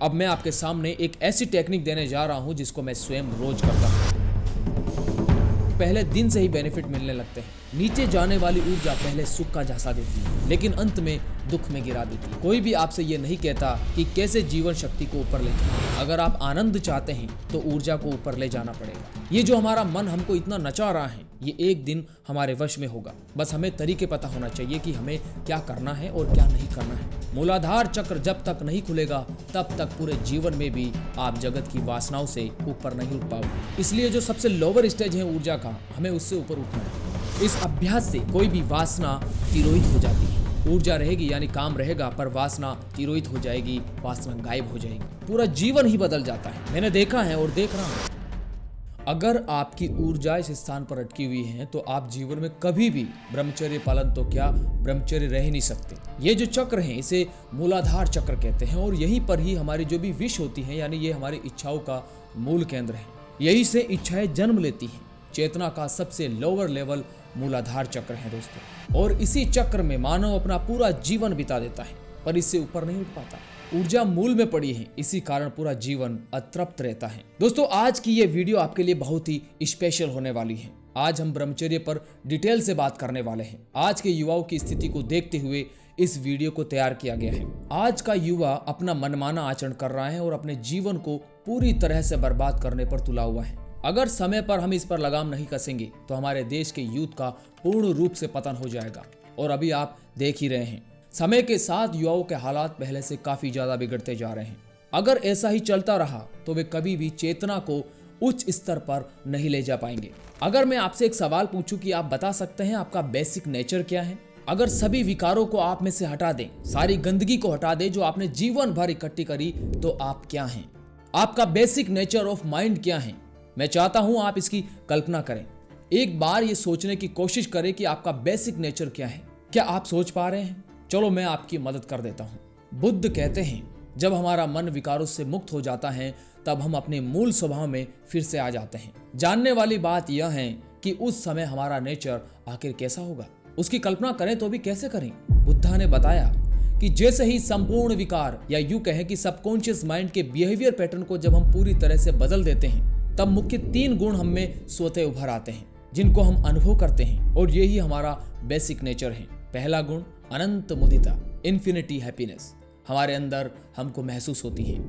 अब मैं आपके सामने एक ऐसी टेक्निक देने जा रहा हूं जिसको मैं स्वयं रोज करता हूं। पहले दिन से ही बेनिफिट मिलने लगते हैं। नीचे जाने वाली ऊर्जा पहले सुख का झांसा देती है, लेकिन अंत में दुख में गिरा देती है। कोई भी आपसे ये नहीं कहता कि कैसे जीवन शक्ति को ऊपर ले जाए। अगर आप आनंद चाहते हैं तो ऊर्जा को ऊपर ले जाना पड़ेगा। ये जो हमारा मन हमको इतना नचा रहा है, ये एक दिन हमारे वश में होगा। बस हमें तरीके पता होना चाहिए कि हमें क्या करना है और क्या नहीं करना है। मूलाधार चक्र जब तक नहीं खुलेगा तब तक पूरे जीवन में भी आप जगत की वासनाओं से ऊपर नहीं उठ पाओगे। इसलिए जो सबसे लोअर स्टेज है ऊर्जा का, हमें उससे ऊपर उठना है। इस अभ्यास से कोई भी वासना तिरोहित हो जाती है। ऊर्जा रहेगी यानी काम रहेगा, पर वासना तिरोहित हो जाएगी, वासना गायब हो जाएगी। पूरा जीवन ही बदल जाता है। मैंने देखा है और देख रहा हूँ। अगर आपकी ऊर्जा इस स्थान पर अटकी हुई है तो आप जीवन में कभी भी ब्रह्मचर्य पालन तो क्या, ब्रह्मचर्य रह ही नहीं सकते। ये जो चक्र है इसे मूलाधार चक्र कहते हैं और यहीं पर ही हमारी जो भी विश होती है, यानी ये हमारी इच्छाओं का मूल केंद्र है। यही से इच्छाएं जन्म लेती हैं। चेतना का सबसे लोअर लेवल मूलाधार चक्र है दोस्तों, और इसी चक्र में मानव अपना पूरा जीवन बिता देता है, पर इससे ऊपर नहीं उठ पाता। ऊर्जा मूल में पड़ी है, इसी कारण पूरा जीवन अतृप्त रहता है। दोस्तों, आज की ये वीडियो आपके लिए बहुत ही स्पेशल होने वाली है। आज हम ब्रह्मचर्य पर डिटेल से बात करने वाले हैं। आज के युवाओं की स्थिति को देखते हुए इस वीडियो को तैयार किया गया है। आज का युवा अपना मनमाना आचरण कर रहा है और अपने जीवन को पूरी तरह से बर्बाद करने पर तुला हुआ है। अगर समय पर हम इस पर लगाम नहीं कसेंगे तो हमारे देश के यूथ का पूर्ण रूप से पतन हो जाएगा। और अभी आप देख ही रहे हैं, समय के साथ युवाओं के हालात पहले से काफी ज्यादा बिगड़ते जा रहे हैं। अगर ऐसा ही चलता रहा तो वे कभी भी चेतना को उच्च स्तर पर नहीं ले जा पाएंगे। अगर मैं आपसे एक सवाल पूछूं कि आप बता सकते हैं आपका बेसिक नेचर क्या है? अगर सभी विकारों को आप में से हटा दें, सारी गंदगी को हटा दें जो आपने जीवन भर इकट्ठी करी, तो आप क्या हैं? आपका बेसिक नेचर ऑफ माइंड क्या है? मैं चाहता हूं आप इसकी कल्पना करें। एक बार ये सोचने की कोशिश करें कि आपका बेसिक नेचर क्या है। क्या आप सोच पा रहे हैं? चलो मैं आपकी मदद कर देता हूं। बुद्ध कहते हैं, जब हमारा मन विकारों से मुक्त हो जाता है तब हम अपने मूल स्वभाव में फिर से आ जाते हैं। जानने वाली बात यह है कि उस समय हमारा नेचर आखिर कैसा होगा, उसकी कल्पना करें तो भी कैसे करें। बुद्धा ने बताया कि जैसे ही संपूर्ण विकार, या यूं कहें कि सबकॉन्शियस माइंड के बिहेवियर पैटर्न को जब हम पूरी तरह से बदल देते हैं, तब मुख्य 3 गुण हम में स्वतः उभर आते हैं जिनको हम अनुभव करते हैं, और यही हमारा बेसिक नेचर है। पहला गुण अनंत मुदिता, इन्फिनिटी हैप्पीनेस, हमारे अंदर हमको महसूस होती है।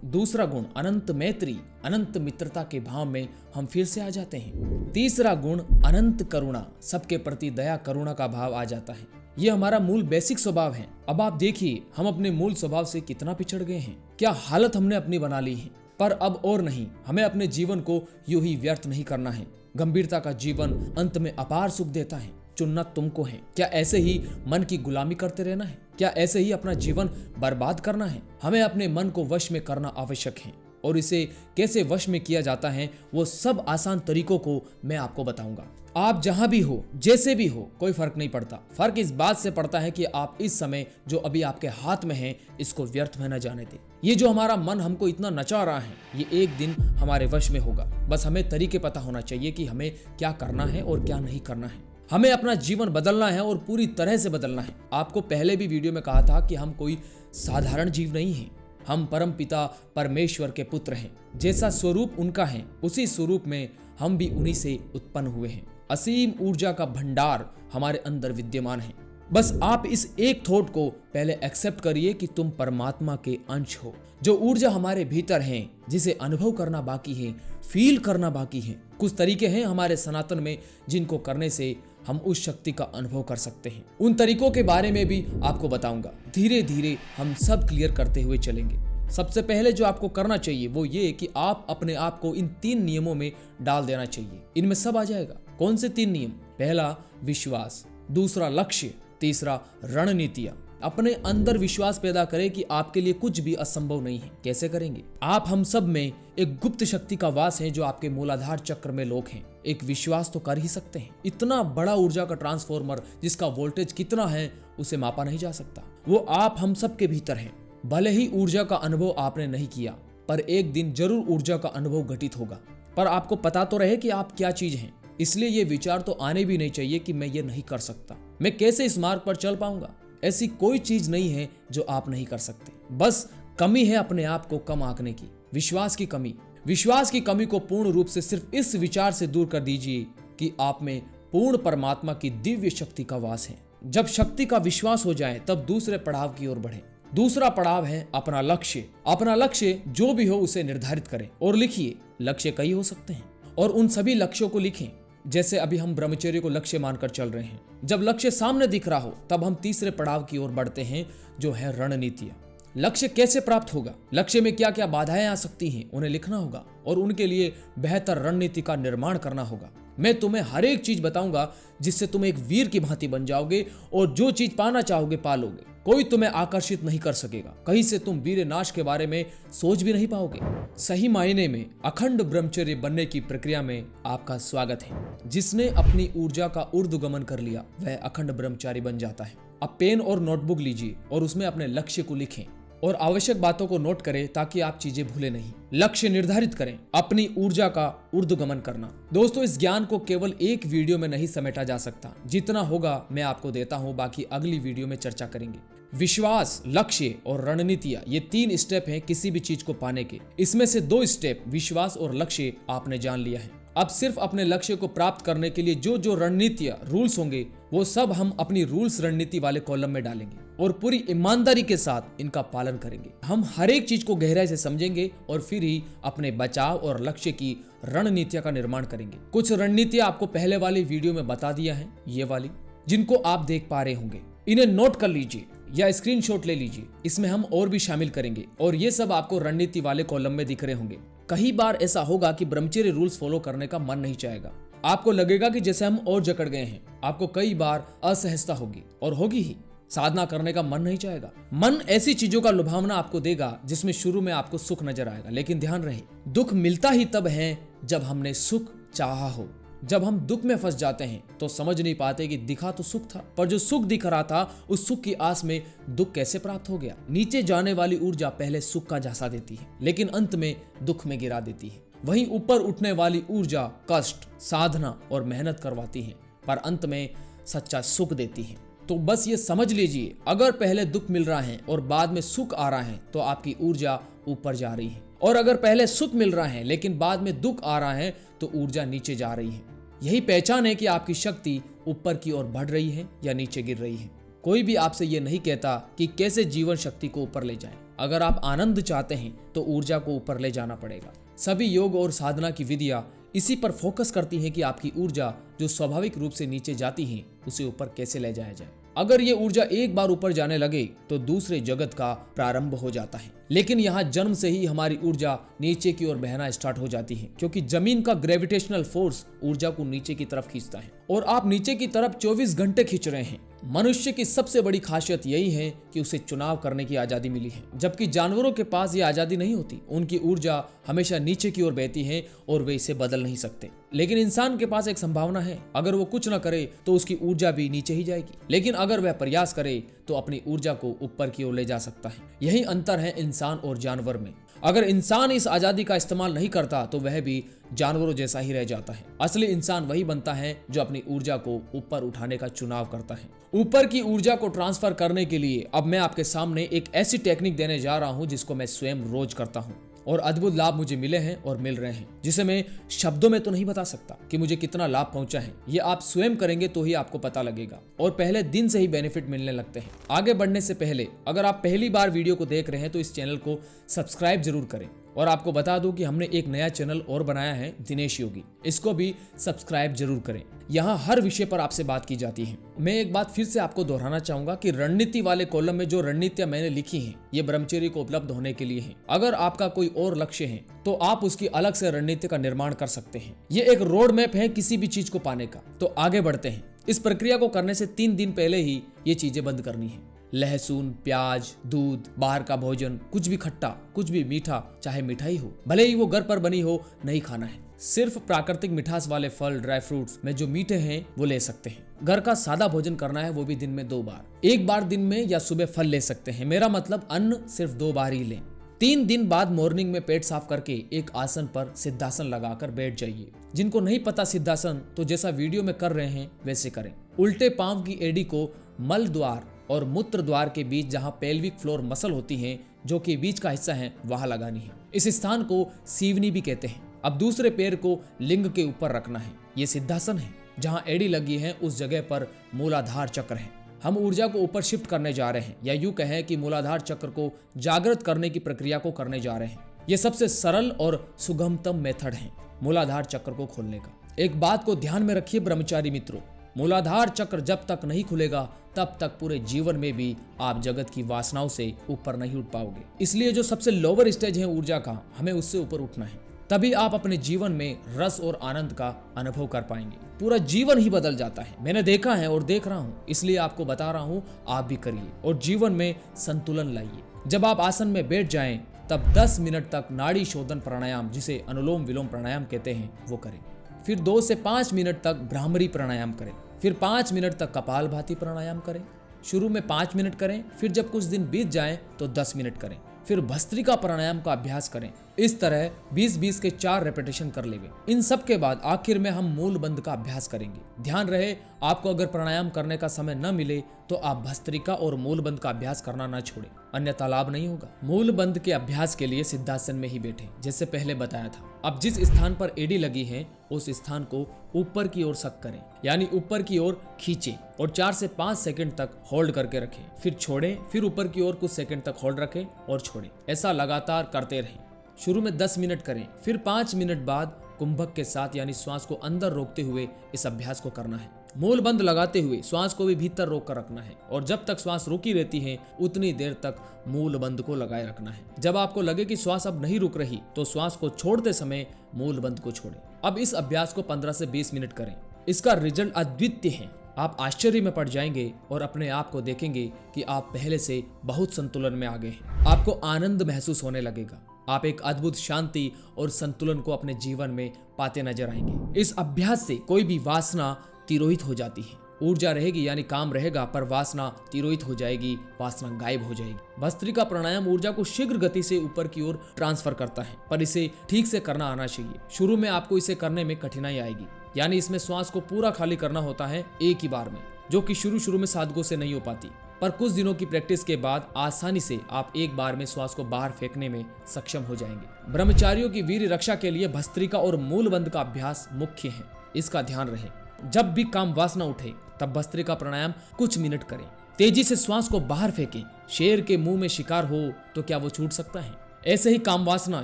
दूसरा गुण अनंत मैत्री, अनंत मित्रता के भाव में हम फिर से आ जाते हैं। तीसरा गुण अनंत करुणा, सबके प्रति दया करुणा का भाव आ जाता है। ये हमारा मूल बेसिक स्वभाव है। अब आप देखिए हम अपने मूल स्वभाव से कितना पिछड़ गए हैं। क्या हालत हमने अपनी बना ली है। पर अब और नहीं, हमें अपने जीवन को यूं ही व्यर्थ नहीं करना है। गंभीरता का जीवन अंत में अपार सुख देता है। चुनना तुमको है। क्या ऐसे ही मन की गुलामी करते रहना है? क्या ऐसे ही अपना जीवन बर्बाद करना है? हमें अपने मन को वश में करना आवश्यक है, और इसे कैसे वश में किया जाता है वो सब आसान तरीकों को मैं आपको बताऊंगा। आप जहां भी हो, जैसे भी हो, कोई फर्क नहीं पड़ता। फर्क इस बात से पड़ता है कि आप इस समय जो अभी आपके हाथ में है इसको व्यर्थ में न जाने दें। ये जो हमारा मन हमको इतना नचा रहा है, ये एक दिन हमारे वश में होगा। बस हमें तरीके पता होना चाहिए कि हमें क्या करना है और क्या नहीं करना है। हमें अपना जीवन बदलना है और पूरी तरह से बदलना है। आपको पहले भी वीडियो में कहा था कि हम कोई साधारण जीव नहीं हैं। हम परम पिता परमेश्वर के पुत्र हैं। जैसा स्वरूप उनका है, उसी स्वरूप में हम भी उन्हीं से उत्पन्न हुए हैं। असीम ऊर्जा का भंडार हमारे अंदर विद्यमान है। बस आप इस एक थॉट को पहले एक्सेप्ट करिए कि तुम परमात्मा के अंश हो। जो ऊर्जा हमारे भीतर है, जिसे अनुभव करना बाकी है, फील करना बाकी है। कुछ तरीके हैं हमारे सनातन में जिनको करने से हम उस शक्ति का अनुभव कर सकते हैं। उन तरीकों के बारे में भी आपको बताऊंगा। धीरे धीरे हम सब क्लियर करते हुए चलेंगे। सबसे पहले जो आपको करना चाहिए वो ये कि आप अपने आप को इन 3 नियमों में डाल देना चाहिए। इनमें सब आ जाएगा। कौन से 3 नियम? पहला विश्वास, दूसरा लक्ष्य, तीसरा रणनीतियां। अपने अंदर विश्वास पैदा करें कि आपके लिए कुछ भी असंभव नहीं है। कैसे करेंगे? आप हम सब में एक गुप्त शक्ति का वास है जो आपके मूलाधार चक्र में लोक हैं। एक विश्वास तो कर ही सकते हैं। इतना बड़ा ऊर्जा का ट्रांसफॉर्मर जिसका वोल्टेज कितना है उसे मापा नहीं जा सकता। वो आप हम सब के भीतर है। भले ही ऊर्जा का अनुभव आपने नहीं किया, पर एक दिन जरूर ऊर्जा का अनुभव घटित होगा। पर आपको पता तो रहे कि आप क्या चीज हैं। इसलिए ये विचार तो आने भी नहीं चाहिए कि मैं ये नहीं कर सकता, मैं कैसे इस मार्ग पर चल पाऊंगा। ऐसी कोई चीज नहीं है जो आप नहीं कर सकते। बस कमी है अपने आप को कम आंकने की, विश्वास की कमी। विश्वास की कमी को पूर्ण रूप से सिर्फ इस विचार से दूर कर दीजिए कि आप में पूर्ण परमात्मा की दिव्य शक्ति का वास है। जब शक्ति का विश्वास हो जाए तब दूसरे पड़ाव की ओर बढ़े। दूसरा पड़ाव है अपना लक्ष्य। अपना लक्ष्य जो भी हो उसे निर्धारित करें और लिखिए। लक्ष्य कई हो सकते हैं और उन सभी लक्ष्यों को लिखें। जैसे अभी हम ब्रह्मचर्य को लक्ष्य मानकर चल रहे हैं। जब लक्ष्य सामने दिख रहा हो तब हम तीसरे पड़ाव की ओर बढ़ते हैं, जो है रणनीतियां। लक्ष्य कैसे प्राप्त होगा, लक्ष्य में क्या क्या बाधाएं आ सकती हैं, उन्हें लिखना होगा और उनके लिए बेहतर रणनीति का निर्माण करना होगा। मैं तुम्हें हर एक चीज बताऊंगा जिससे तुम एक वीर की भांति बन जाओगे और जो चीज पाना चाहोगे पा लोगे। कोई तुम्हें आकर्षित नहीं कर सकेगा। कहीं से तुम वीर नाश के बारे में सोच भी नहीं पाओगे। सही मायने में अखंड ब्रह्मचर्य बनने की प्रक्रिया में आपका स्वागत है। जिसने अपनी ऊर्जा का ऊर्ध्वगमन कर लिया वह अखंड ब्रह्मचारी बन जाता है। अब पेन और नोटबुक लीजिए और उसमें अपने लक्ष्य को लिखें और आवश्यक बातों को नोट करें ताकि आप चीजें भूले नहीं। लक्ष्य निर्धारित करें, अपनी ऊर्जा का ऊर्ध्वगमन करना। दोस्तों, इस ज्ञान को केवल एक वीडियो में नहीं समेटा जा सकता। जितना होगा मैं आपको देता हूं, बाकी अगली वीडियो में चर्चा करेंगे। विश्वास, लक्ष्य और रणनीतियां, ये 3 स्टेप हैं किसी भी चीज को पाने के। इसमें से 2 स्टेप विश्वास और लक्ष्य आपने जान लिया है। अब सिर्फ अपने लक्ष्य को प्राप्त करने के लिए जो जो रणनीतियां, रूल्स होंगे वो सब हम अपनी रूल्स रणनीति वाले कॉलम में डालेंगे और पूरी ईमानदारी के साथ इनका पालन करेंगे। हम हर एक चीज को गहराई से समझेंगे और फिर ही अपने बचाव और लक्ष्य की रणनीतियां का निर्माण करेंगे। कुछ रणनीतियां आपको पहले वाली वीडियो में बता दिया है, ये वाली जिनको आप देख पा रहे होंगे। इन्हें नोट कर लीजिए या स्क्रीनशॉट ले लीजिए। इसमें हम और भी शामिल करेंगे और ये सब आपको रणनीति वाले कॉलम में दिख रहे होंगे। कई बार ऐसा होगा कि ब्रह्मचर्य रूल्स फॉलो करने का मन नहीं चाहेगा। आपको लगेगा कि जैसे हम और जकड़ गए हैं। आपको कई बार असहजता होगी और होगी ही। साधना करने का मन नहीं चाहेगा। मन ऐसी चीजों का लुभावना आपको देगा जिसमें शुरू में आपको सुख नजर आएगा, लेकिन ध्यान रहे दुख मिलता ही तब है जब हमने सुख चाहा हो। जब हम दुख में फंस जाते हैं तो समझ नहीं पाते कि दिखा तो सुख था, पर जो सुख दिख रहा था उस सुख की आस में दुख कैसे प्राप्त हो गया। नीचे जाने वाली ऊर्जा पहले सुख का झांसा देती है लेकिन अंत में दुख में गिरा देती है। वहीं ऊपर उठने वाली ऊर्जा कष्ट, साधना और मेहनत करवाती है पर अंत में सच्चा सुख देती है। तो बस ये समझ लीजिए, अगर पहले दुख मिल रहा है और बाद में सुख आ रहा है तो आपकी ऊर्जा ऊपर जा रही है, और अगर पहले सुख मिल रहा है लेकिन बाद में दुख आ रहा है तो ऊर्जा नीचे जा रही है। यही पहचान है कि आपकी शक्ति ऊपर की ओर बढ़ रही है या नीचे गिर रही है। कोई भी आपसे ये नहीं कहता कि कैसे जीवन शक्ति को ऊपर ले जाएं। अगर आप आनंद चाहते हैं तो ऊर्जा को ऊपर ले जाना पड़ेगा। सभी योग और साधना की विधियां इसी पर फोकस करती हैं कि आपकी ऊर्जा जो स्वाभाविक रूप से नीचे जाती है उसे ऊपर कैसे ले जाया जाए। अगर ये ऊर्जा एक बार ऊपर जाने लगे तो दूसरे जगत का प्रारंभ हो जाता है। लेकिन यहाँ जन्म से ही हमारी ऊर्जा नीचे की ओर बहना स्टार्ट हो जाती है, क्योंकि जमीन का ग्रेविटेशनल फोर्स ऊर्जा को नीचे की तरफ खींचता है और आप नीचे की तरफ 24 घंटे खींच रहे हैं। मनुष्य की सबसे बड़ी खासियत यही है कि उसे चुनाव करने की आजादी मिली है, जबकि जानवरों के पास ये आजादी नहीं होती। उनकी ऊर्जा हमेशा नीचे की ओर बहती है और वे इसे बदल नहीं सकते। लेकिन इंसान के पास एक संभावना है, अगर वो कुछ न करे तो उसकी ऊर्जा भी नीचे ही जाएगी, लेकिन अगर वह प्रयास करे तो अपनी ऊर्जा को ऊपर की ओर ले जा सकता है। यही अंतर है इंसान और जानवर में। अगर इंसान इस आजादी का इस्तेमाल नहीं करता तो वह भी जानवरों जैसा ही रह जाता है। असली इंसान वही बनता है जो अपनी ऊर्जा को ऊपर उठाने का चुनाव करता है। ऊपर की ऊर्जा को ट्रांसफर करने के लिए अब मैं आपके सामने एक ऐसी टेक्निक देने जा रहा हूं जिसको मैं स्वयं रोज करता हूं और अद्भुत लाभ मुझे मिले हैं और मिल रहे हैं, जिसे मैं शब्दों में तो नहीं बता सकता कि मुझे कितना लाभ पहुंचा है। ये आप स्वयं करेंगे तो ही आपको पता लगेगा और पहले दिन से ही बेनिफिट मिलने लगते हैं। आगे बढ़ने से पहले अगर आप पहली बार वीडियो को देख रहे हैं तो इस चैनल को सब्सक्राइब जरूर करें। और आपको बता दूं कि हमने एक नया चैनल और बनाया है, दिनेश योगी, इसको भी सब्सक्राइब जरूर करें। यहाँ हर विषय पर आपसे बात की जाती है। मैं एक बात फिर से आपको दोहराना चाहूंगा कि रणनीति वाले कॉलम में जो रणनीतियां मैंने लिखी हैं ये ब्रह्मचर्य को उपलब्ध होने के लिए है। अगर आपका कोई और लक्ष्य है तो आप उसकी अलग से रणनीति का निर्माण कर सकते हैं। ये एक रोड मैप है किसी भी चीज को पाने का। तो आगे बढ़ते हैं। इस प्रक्रिया को करने से 3 दिन पहले ही ये चीजें बंद करनी है। लहसुन, प्याज, दूध, बाहर का भोजन, कुछ भी खट्टा, कुछ भी मीठा, चाहे मिठाई हो, भले ही वो घर पर बनी हो, नहीं खाना है। सिर्फ प्राकृतिक मिठास वाले फल, ड्राई फ्रूट्स में जो मीठे हैं वो ले सकते हैं। घर का सादा भोजन करना है, वो भी दिन में 2 बार। एक बार दिन में या सुबह फल ले सकते हैं। मेरा मतलब अन्न सिर्फ 2 बार ही लें। 3 दिन बाद मॉर्निंग में पेट साफ करके एक आसन पर सिद्धासन लगाकर बैठ जाइए। जिनको नहीं पता सिद्धासन, तो जैसा वीडियो में कर रहे हैं वैसे करें। उल्टे पांव की एड़ी को मल द्वार और मूत्र द्वार के बीच जहां पेल्विक फ्लोर मसल होती हैं, जो कि बीच का हिस्सा है, वहां लगानी है। इस स्थान को सीवनी भी कहते हैं। अब दूसरे पैर को लिंग के ऊपर रखना है। ये सिद्धासन है। जहां एड़ी लगी है उस जगह पर मूलाधार चक्र है। हम ऊर्जा को ऊपर शिफ्ट करने जा रहे हैं, या यूं कहें कि मूलाधार चक्र को जागृत करने की प्रक्रिया को करने जा रहे हैं। यह सबसे सरल और सुगमतम मेथड है मूलाधार चक्र को खोलने का। एक बात को ध्यान में रखिए ब्रह्मचारी मित्रों, मूलाधार चक्र जब तक नहीं खुलेगा तब तक पूरे जीवन में भी आप जगत की वासनाओं से ऊपर नहीं उठ पाओगे। इसलिए जो सबसे लोअर स्टेज है ऊर्जा का, हमें उससे ऊपर उठना है। तभी आप अपने जीवन में रस और आनंद का अनुभव कर पाएंगे। पूरा जीवन ही बदल जाता है। मैंने देखा है और देख रहा हूँ, इसलिए आपको बता रहा हूँ, आप भी करिए और जीवन में संतुलन लाइए। जब आप आसन में बैठ जाएं तब 10 मिनट तक नाड़ी शोधन प्राणायाम, जिसे अनुलोम विलोम प्राणायाम कहते हैं, वो करें। फिर 2 से 5 मिनट तक भ्रामरी प्राणायाम करें। फिर 5 मिनट तक कपालभाति प्राणायाम करें। शुरू में 5 मिनट करें, फिर जब कुछ दिन बीत जाएं तो 10 मिनट करें। फिर भस्त्रिका प्राणायाम का अभ्यास करें। इस तरह 20-20 के 4 रेपिटेशन कर लेंगे। इन सब के बाद आखिर में हम मूल बंध का अभ्यास करेंगे। ध्यान रहे, आपको अगर प्राणायाम करने का समय न मिले तो आप भस्त्रिका और मूल बंध का अभ्यास करना न छोड़ें, अन्यथा लाभ नहीं होगा। मूल बंध के अभ्यास के लिए सिद्धासन में ही बैठे, जैसे पहले बताया था। अब जिस स्थान पर एड़ी लगी है उस स्थान को ऊपर की ओर सक करें, यानी ऊपर की ओर खींचें और 4 से 5 सेकंड तक होल्ड करके रखें। फिर छोड़ें, फिर ऊपर की ओर कुछ सेकंड तक होल्ड रखें और छोड़ें। ऐसा लगातार करते रहें। शुरू में 10 मिनट करें, फिर 5 मिनट बाद कुंभक के साथ यानी श्वास को अंदर रोकते हुए इस अभ्यास को करना है। मूल बंद लगाते हुए श्वास को भी भीतर रोक कर रखना है और जब तक श्वास रुकी रहती है उतनी देर तक मूल बंद को लगाए रखना है। जब आपको लगे कि श्वास अब नहीं रुक रही तो श्वास को छोड़ते समय मूल बंद को छोड़ें। अब इस अभ्यास को 15 से 20 मिनट करें। इसका रिजल्ट अद्वितीय है। आप आश्चर्य में पड़ जाएंगे और अपने आप को देखेंगे कि आप पहले से बहुत संतुलन में आ गए हैं। आपको आनंद महसूस होने लगेगा। आप एक अद्भुत शांति और संतुलन को अपने जीवन में पाते नजर आएंगे। इस अभ्यास से कोई भी वासना तिरोहित हो जाती है। ऊर्जा रहेगी यानी काम रहेगा, पर वासना तिरोहित हो जाएगी, वासना गायब हो जाएगी। भस्त्रिका प्राणायाम ऊर्जा को शीघ्र गति से ऊपर की ओर ट्रांसफर करता है, पर इसे ठीक से करना आना चाहिए। शुरू में आपको इसे करने में कठिनाई आएगी, यानी इसमें श्वास को पूरा खाली करना होता है एक ही बार में, जो कि शुरू में साधकों से नहीं हो पाती। पर कुछ दिनों की प्रैक्टिस के बाद आसानी से आप एक बार में श्वास को बाहर फेंकने में सक्षम हो जाएंगे। ब्रह्मचारियों की वीर रक्षा के लिए भस्त्रिका और मूल बंध का अभ्यास मुख्य है, इसका ध्यान रहे। जब भी काम वासना उठे तब भस्त्रिका प्राणायाम कुछ मिनट करें। तेजी से श्वास को बाहर फेंकें। शेर के मुंह में शिकार हो तो क्या वो छूट सकता है? ऐसे ही काम वासना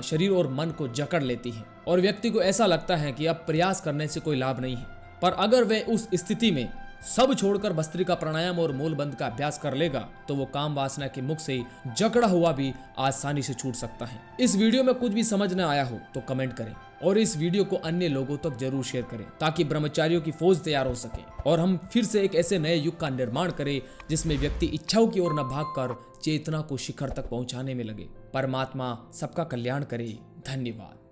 शरीर और मन को जकड़ लेती है और व्यक्ति को ऐसा लगता है कि अब प्रयास करने से कोई लाभ नहीं है। पर अगर वह उस स्थिति में सब छोड़कर भस्त्रिका प्राणायाम और मूल बंध का अभ्यास कर लेगा तो वो काम वासना के मुख से जकड़ा हुआ भी आसानी से छूट सकता है। इस वीडियो में कुछ भी समझ न आया हो तो कमेंट करें और इस वीडियो को अन्य लोगों तक जरूर शेयर करें, ताकि ब्रह्मचारियों की फौज तैयार हो सके और हम फिर से एक ऐसे नए युग का निर्माण करें जिसमें व्यक्ति इच्छाओं की ओर न भागकर चेतना को शिखर तक पहुंचाने में लगे। परमात्मा सबका कल्याण करे। धन्यवाद।